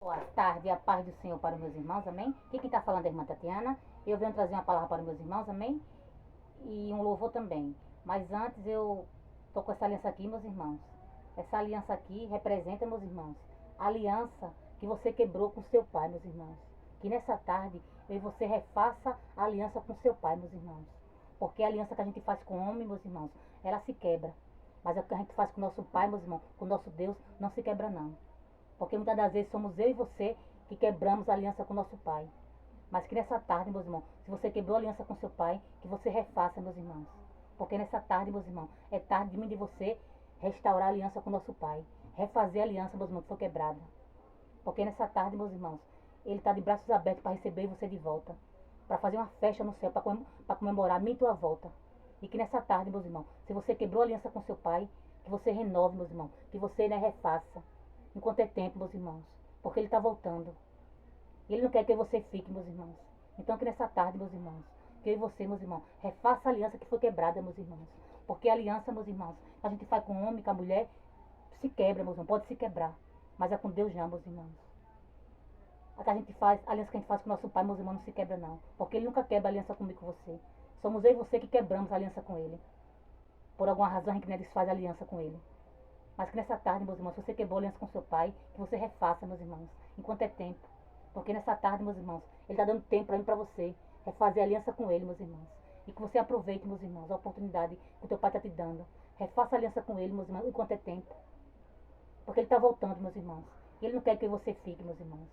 Boa tarde, a paz do Senhor para os meus irmãos, amém? Aqui quem está falando é a irmã Tatiana. Eu venho trazer uma palavra para os meus irmãos, amém? E um louvor também. Mas antes eu estou com essa aliança aqui, meus irmãos. Essa aliança aqui representa, meus irmãos, a aliança que você quebrou com seu pai, meus irmãos. Que nessa tarde eu e você refaça a aliança com seu pai, meus irmãos. Porque a aliança que a gente faz com o homem, meus irmãos, ela se quebra. Mas a que a gente faz com o nosso pai, meus irmãos, com o nosso Deus, não se quebra não. Porque muitas das vezes somos eu e você que quebramos a aliança com o nosso pai. Mas que nessa tarde, meus irmãos, se você quebrou a aliança com seu pai, que você refaça, meus irmãos. Porque nessa tarde, meus irmãos, é tarde de mim e de você restaurar a aliança com o nosso pai. Refazer a aliança, meus irmãos, que foi quebrada. Porque nessa tarde, meus irmãos, ele está de braços abertos para receber você de volta. Para fazer uma festa no céu, para comemorar a minha e tua volta. E que nessa tarde, meus irmãos, se você quebrou a aliança com seu pai, que você renove, meus irmãos. Que você, né, refaça. Enquanto é tempo, meus irmãos. Porque ele está voltando. E ele não quer que você fique, meus irmãos. Então que nessa tarde, meus irmãos, que eu e você, meus irmãos, refaça a aliança que foi quebrada, meus irmãos. Porque a aliança, meus irmãos, que a gente faz com o homem, com a mulher, se quebra, meus irmãos, pode se quebrar. Mas é com Deus não, meus irmãos. A que a gente faz, a aliança que a gente faz com o nosso pai, meus irmãos, não se quebra não. Porque ele nunca quebra a aliança comigo e com você. Somos eu e você que quebramos a aliança com ele. Por alguma razão a gente não desfaz a aliança com ele. Mas que nessa tarde, meus irmãos, se você quebrou a aliança com seu pai, que você refaça, meus irmãos, enquanto é tempo. Porque nessa tarde, meus irmãos, ele está dando tempo para mim e para você refazer a aliança com ele, meus irmãos. E que você aproveite, meus irmãos, a oportunidade que o teu pai está te dando. Refaça a aliança com ele, meus irmãos, enquanto é tempo. Porque ele está voltando, meus irmãos. E ele não quer que você fique, meus irmãos.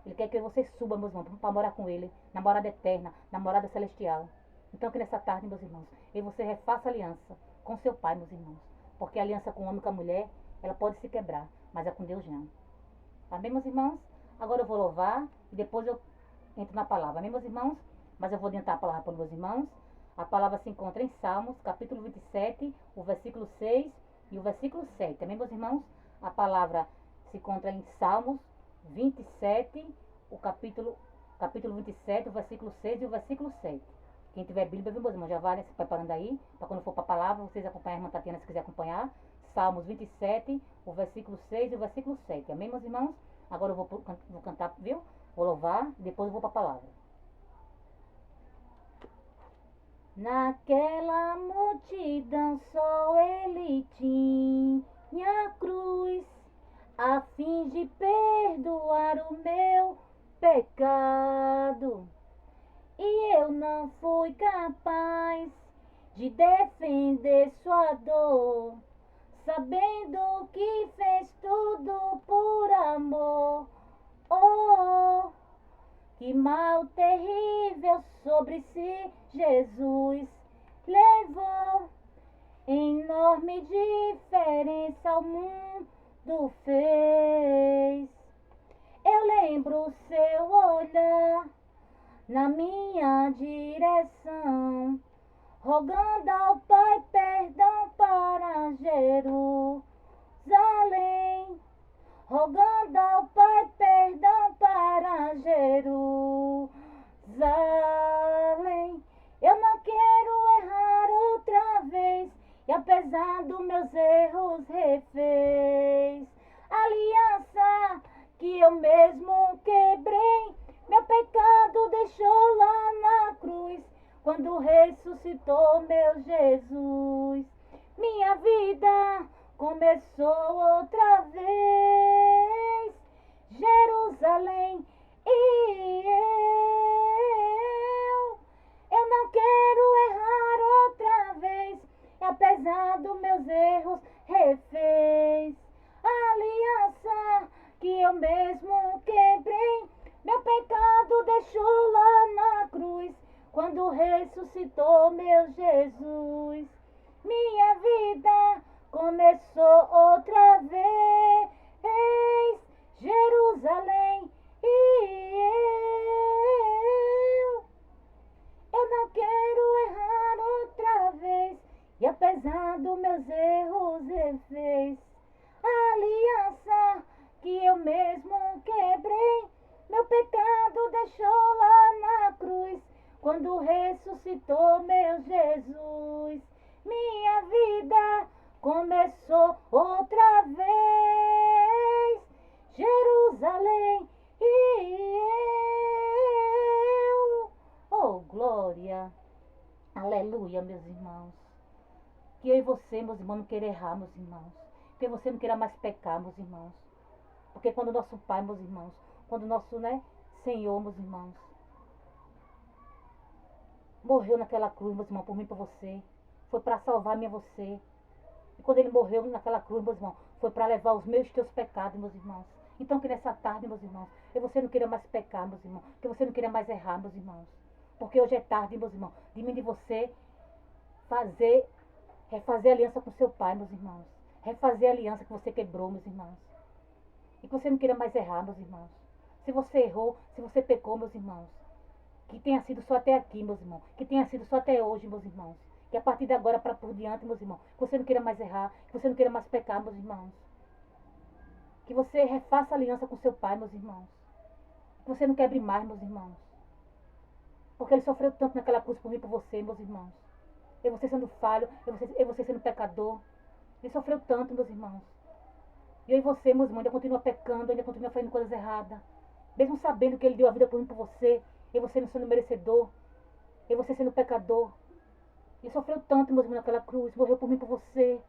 Ele quer que você suba, meus irmãos, para morar com ele, na morada eterna, na morada celestial. Então que nessa tarde, meus irmãos, e você refaça a aliança com seu pai, meus irmãos. Porque a aliança com o homem e com a mulher, ela pode se quebrar, mas é com Deus não. Amém, meus irmãos? Agora eu vou louvar e depois eu entro na palavra. Amém, meus irmãos? Mas eu vou adiantar a palavra para os meus irmãos. A palavra se encontra em Salmos, capítulo 27, o versículo 6 e o versículo 7. Amém, meus irmãos? A palavra se encontra em Salmos 27, o capítulo 27, o versículo 6 e o versículo 7. Quem tiver Bíblia, viu, meus irmãos, já vai se preparando aí, para quando for para a palavra, vocês acompanhar a irmã Tatiana se quiser acompanhar. Salmos 27, o versículo 6 e o versículo 7. Amém, meus irmãos? Agora eu vou cantar, viu? Vou louvar, depois eu vou para a palavra. Naquela multidão só ele tinha cruz, a fim de perdoar o meu pecado. E eu não fui capaz de defender sua dor, sabendo que fez tudo por amor. Oh, que mal terrível sobre si Jesus levou, enorme diferença ao mundo fez. Eu lembro o seu olhar na minha direção, rogando ao Pai perdão para Jerusalém, rogando ao Pai perdão para Jerusalém. Eu não quero errar outra vez, e apesar dos meus erros refez aliança que eu mesmo quebrei. Meu pecado deixou lá na cruz, quando ressuscitou meu Jesus. Minha vida começou outra vez. Jerusalém e eu não quero errar outra vez, e apesar dos meus erros refez aliança que eu mesmo quebrei. Meu pecado deixou lá na cruz, quando ressuscitou meu Jesus. Minha vida começou outra vez. Jerusalém e eu não quero errar outra vez, e apesar dos meus erros refez aliança que eu mesmo quebrei. Meu pecado deixou lá na cruz, quando ressuscitou meu Jesus. Minha vida começou outra vez. Jerusalém e eu. Oh, glória. Aleluia, meus irmãos. Que eu e você, meus irmãos, não queira errar, meus irmãos. Que você não queira mais pecar, meus irmãos. Porque quando o nosso Pai, meus irmãos, quando o nosso, Senhor, meus irmãos, morreu naquela cruz, meus irmãos, por mim e por você, foi para salvar-me e você. E quando ele morreu naquela cruz, meus irmãos, foi para levar os meus e teus pecados, meus irmãos. Então que nessa tarde, meus irmãos, que você não queira mais pecar, meus irmãos, que você não queira mais errar, meus irmãos. Porque hoje é tarde, meus irmãos, de mim e de você refazer aliança com seu Pai, meus irmãos. Refazer a aliança que você quebrou, meus irmãos. E que você não queira mais errar, meus irmãos. Se você errou, se você pecou, meus irmãos, que tenha sido só até aqui, meus irmãos. Que tenha sido só até hoje, meus irmãos. Que a partir de agora para por diante, meus irmãos, que você não queira mais errar, que você não queira mais pecar, meus irmãos. Que você refaça aliança com seu Pai, meus irmãos. Que você não quebre mais, meus irmãos. Porque ele sofreu tanto naquela cruz por mim e por você, meus irmãos. E você sendo falho, e você sendo pecador. Ele sofreu tanto, meus irmãos. E eu e você, meus irmãos, ainda continua pecando, ainda continua fazendo coisas erradas. Mesmo sabendo que ele deu a vida por mim e por você, e você não sendo merecedor, e você sendo pecador. Ele sofreu tanto, meus irmãos, naquela cruz, morreu por mim e por você.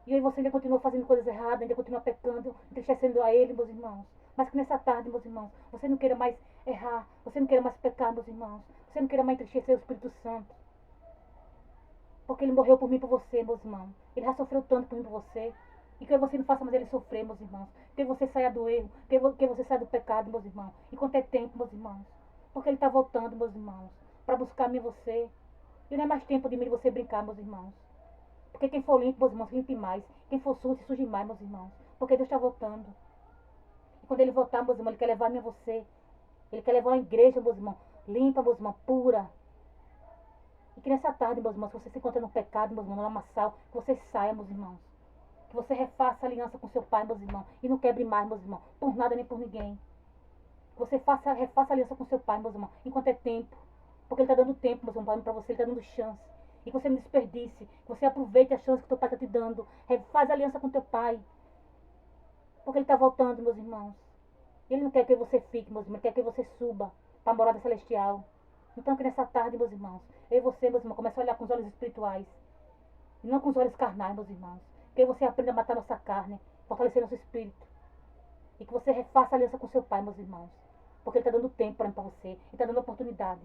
E eu e você ainda continua fazendo coisas erradas, ainda continua pecando, entristecendo a ele, meus irmãos. Mas que nessa tarde, meus irmãos, você não queira mais errar, você não queira mais pecar, meus irmãos. Você não queira mais entristecer o Espírito Santo. Porque ele morreu por mim e por você, meus irmãos. Ele já sofreu tanto por mim e por você. E que você não faça mais ele sofrer, meus irmãos. Que você saia do erro, que você saia do pecado, meus irmãos. Enquanto é tempo, meus irmãos. Porque ele está voltando, meus irmãos, para buscar mim e você. E não é mais tempo de mim e você brincar, meus irmãos. Porque quem for limpo, meus irmãos, limpe mais. Quem for sujo, suje mais, meus irmãos. Porque Deus está voltando. E quando ele voltar, meus irmãos, ele quer levar a mim e você. Ele quer levar a igreja, meus irmãos, limpa, meus irmãos, pura. E que nessa tarde, meus irmãos, se você se encontra no pecado, meus irmãos, no lamaçal, que você saia, meus irmãos. Que você refaça a aliança com seu Pai, meus irmãos. E não quebre mais, meus irmãos, por nada nem por ninguém. Que você refaça a aliança com seu Pai, meus irmãos, enquanto é tempo. Porque ele está dando tempo, meus irmãos, para você, ele está dando chance. E que você não desperdice, que você aproveite a chance que teu Pai está te dando. Faz aliança com teu Pai. Porque ele está voltando, meus irmãos. Ele não quer que você fique, meus irmãos, ele quer que você suba para a morada celestial. Então que nessa tarde, meus irmãos, eu e você, meus irmãos, comece a olhar com os olhos espirituais. E não com os olhos carnais, meus irmãos. Que você aprenda a matar nossa carne, fortalecer nosso espírito. E que você refaça a aliança com seu Pai, meus irmãos. Porque ele está dando tempo para você. Ele está dando oportunidade.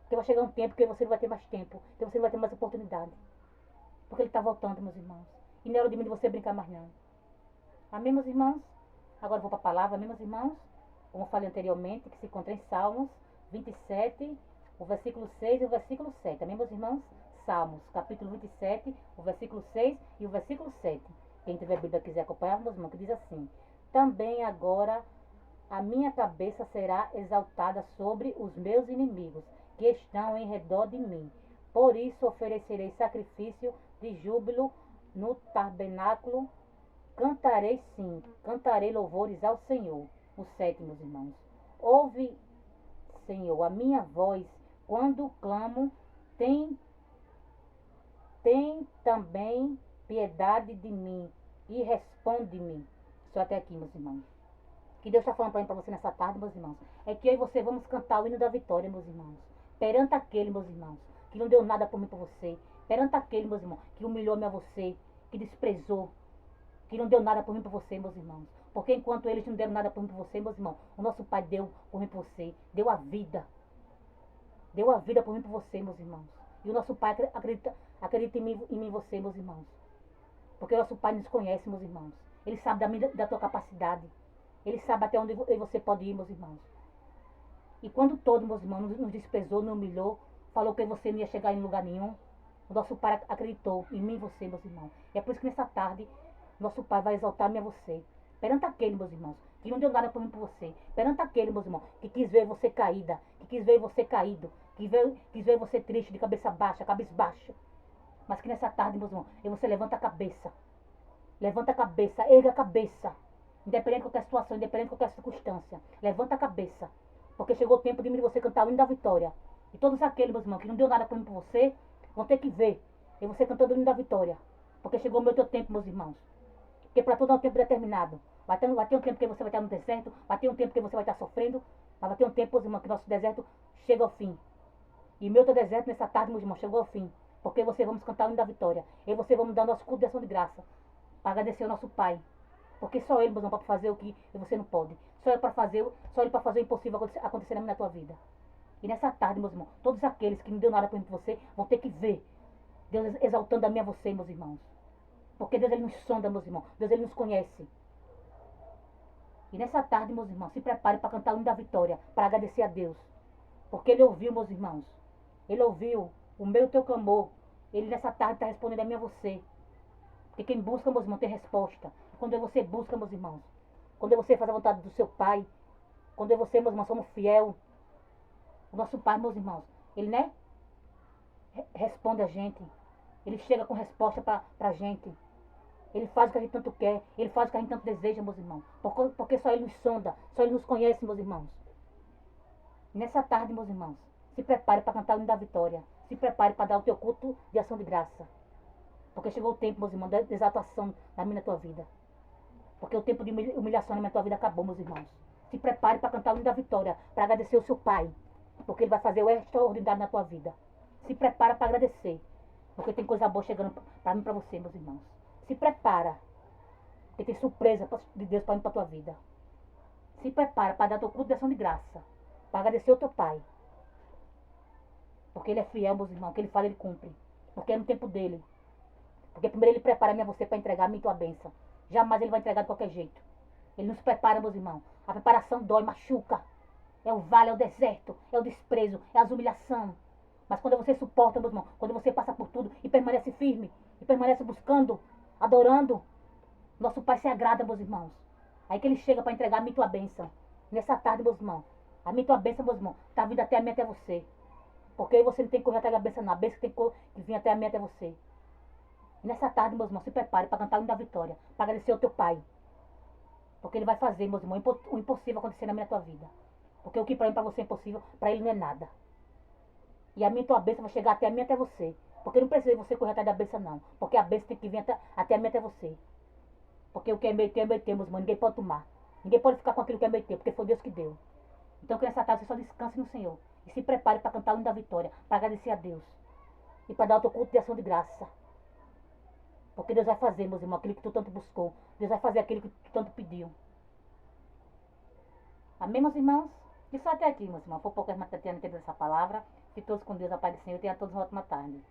Porque vai chegar um tempo que você não vai ter mais tempo. Que você não vai ter mais oportunidade. Porque ele está voltando, meus irmãos. E não é hora de mim de você brincar mais não. Amém, meus irmãos? Agora eu vou para a palavra, amém, meus irmãos? Como eu falei anteriormente, que se encontra em Salmos 27, o versículo 6 e o versículo 7. Amém, meus irmãos? Salmos, capítulo 27, o versículo 6 e o versículo 7. Quem tiver Bíblia quiser acompanhar, meus irmãos, que diz assim: também agora a minha cabeça será exaltada sobre os meus inimigos, que estão em redor de mim. Por isso oferecerei sacrifício de júbilo no tabernáculo. Cantarei sim, cantarei louvores ao Senhor. O 7, meus irmãos. Ouve, Senhor, a minha voz quando clamo. Tem também piedade de mim e responde-me. Só até aqui, meus irmãos. Que Deus está falando para você nessa tarde, meus irmãos, é que eu e você vamos cantar o hino da vitória, meus irmãos. Perante aquele, meus irmãos, que não deu nada por mim, por você. Perante aquele, meus irmãos, que humilhou-me a você, que desprezou, que não deu nada por mim, por você, meus irmãos. Porque enquanto eles não deram nada por mim, por você, meus irmãos, o nosso Pai deu por mim, por você. Deu a vida. Deu a vida por mim, por você, meus irmãos. E o nosso Pai acredita em mim e você, meus irmãos. Porque o nosso Pai nos conhece, meus irmãos. Ele sabe da tua capacidade. Ele sabe até onde você pode ir, meus irmãos. E quando todo, meus irmãos, nos desprezou, nos humilhou, falou que você não ia chegar em lugar nenhum, o nosso Pai acreditou em mim e você, meus irmãos. E é por isso que nessa tarde, nosso Pai vai exaltar-me a você. Perante aquele, meus irmãos, que não deu nada por mim, por você. Perante aquele, meus irmãos, que quis ver você caída, que quis ver você caído, que quis ver você triste, de cabeça baixa, cabisbaixa. Mas que nessa tarde, meus irmãos, você levanta a cabeça. Levanta a cabeça, erga a cabeça. Independente de qualquer situação, independente de qualquer circunstância. Levanta a cabeça. Porque chegou o tempo de mim de você cantar o hino da vitória. E todos aqueles, meus irmãos, que não deu nada por mim, por você, vão ter que ver. E você cantando o hino da vitória. Porque chegou o meu teu tempo, meus irmãos. Porque para tudo há um tempo determinado. Vai ter um tempo que você vai estar no deserto, vai ter um tempo que você vai estar sofrendo, mas vai ter um tempo, meus irmãos, que nosso deserto chega ao fim. E meu teu deserto nessa tarde, meus irmãos, chegou ao fim. Porque você vamos cantar o hino da vitória. E você vamos dar nosso culto de ação de graça. Para agradecer ao nosso Pai. Porque só Ele, meus irmãos, pode fazer o que você não pode. Só Ele para fazer o impossível acontecer na tua vida. E nessa tarde, meus irmãos, todos aqueles que não deu nada para você, vão ter que ver Deus exaltando a mim e a você, meus irmãos. Porque Deus, Ele nos sonda, meus irmãos. Deus, Ele nos conhece. E nessa tarde, meus irmãos, se prepare para cantar o hino da vitória, para agradecer a Deus. Porque Ele ouviu, meus irmãos. Ele ouviu o meu e o teu clamor. Ele nessa tarde está respondendo a mim e a você. Porque quem busca, meus irmãos, tem resposta. Quando você busca, meus irmãos. Quando você faz a vontade do seu Pai. Quando você, meus irmãos, somos fiel. O nosso Pai, meus irmãos, Ele, né? Responde a gente. Ele chega com resposta para a gente. Ele faz o que a gente tanto quer. Ele faz o que a gente tanto deseja, meus irmãos. Porque só Ele nos sonda. Só Ele nos conhece, meus irmãos. E nessa tarde, meus irmãos, se prepare para cantar o hino da vitória. Se prepare para dar o teu culto de ação de graça. Porque chegou o tempo, meus irmãos, da exaltação da minha tua vida. Porque o tempo de humilhação na minha tua vida acabou, meus irmãos. Se prepare para cantar o hino da vitória. Para agradecer o seu Pai. Porque Ele vai fazer o extraordinário na tua vida. Se prepara para agradecer. Porque tem coisa boa chegando para mim e para você, meus irmãos. Se prepara. Porque tem surpresa de Deus para mim e para tua vida. Se prepara para dar teu culto de ação de graça. Para agradecer o teu Pai. Porque Ele é fiel, meus irmãos. O que Ele fala, Ele cumpre. Porque é no tempo dEle. Porque primeiro Ele prepara a mim e você para entregar a mim e tua bênção. Jamais Ele vai entregar de qualquer jeito. Ele nos prepara, meus irmãos. A preparação dói, machuca. É o vale, é o deserto, é o desprezo, é as humilhações. Mas quando você suporta, meu irmão, quando você passa por tudo e permanece firme, e permanece buscando, adorando, nosso Pai se agrada, meus irmãos. Aí que Ele chega para entregar a mim e tua bênção. Nessa tarde, meus irmãos, a mim e tua bênção, meus irmãos, está vindo até a mim até você. Porque aí você não tem que correr até a bênção, não. A bênção tem que vir até a mim até você. E nessa tarde, meus irmãos, se prepare para cantar o hino da vitória, para agradecer ao teu Pai. Porque Ele vai fazer, meus irmãos, o impossível acontecer na minha tua vida. Porque o que para mim, para você é impossível, para Ele não é nada. E a minha tua bênção vai chegar até a mim até você. Porque não precisa você correr atrás da bênção, não. Porque a bênção tem que vir até a mim até você. Porque o que é meu teu, meus irmãos. Ninguém pode tomar. Ninguém pode ficar com aquilo que é meu teu, porque foi Deus que deu. Então que nessa tarde você só descanse no Senhor. E se prepare para cantar o hino da vitória. Para agradecer a Deus. E para dar o teu culto de ação de graça. Porque Deus vai fazer, meus irmãos, aquilo que tu tanto buscou. Deus vai fazer aquilo que tu tanto pediu. Amém, meus irmãos? E só até aqui, meus irmãos. Foi pouco a irmã Tatiana que deu essa palavra. Que todos com Deus, a paz do Senhor. Tenha todos uma ótima tarde.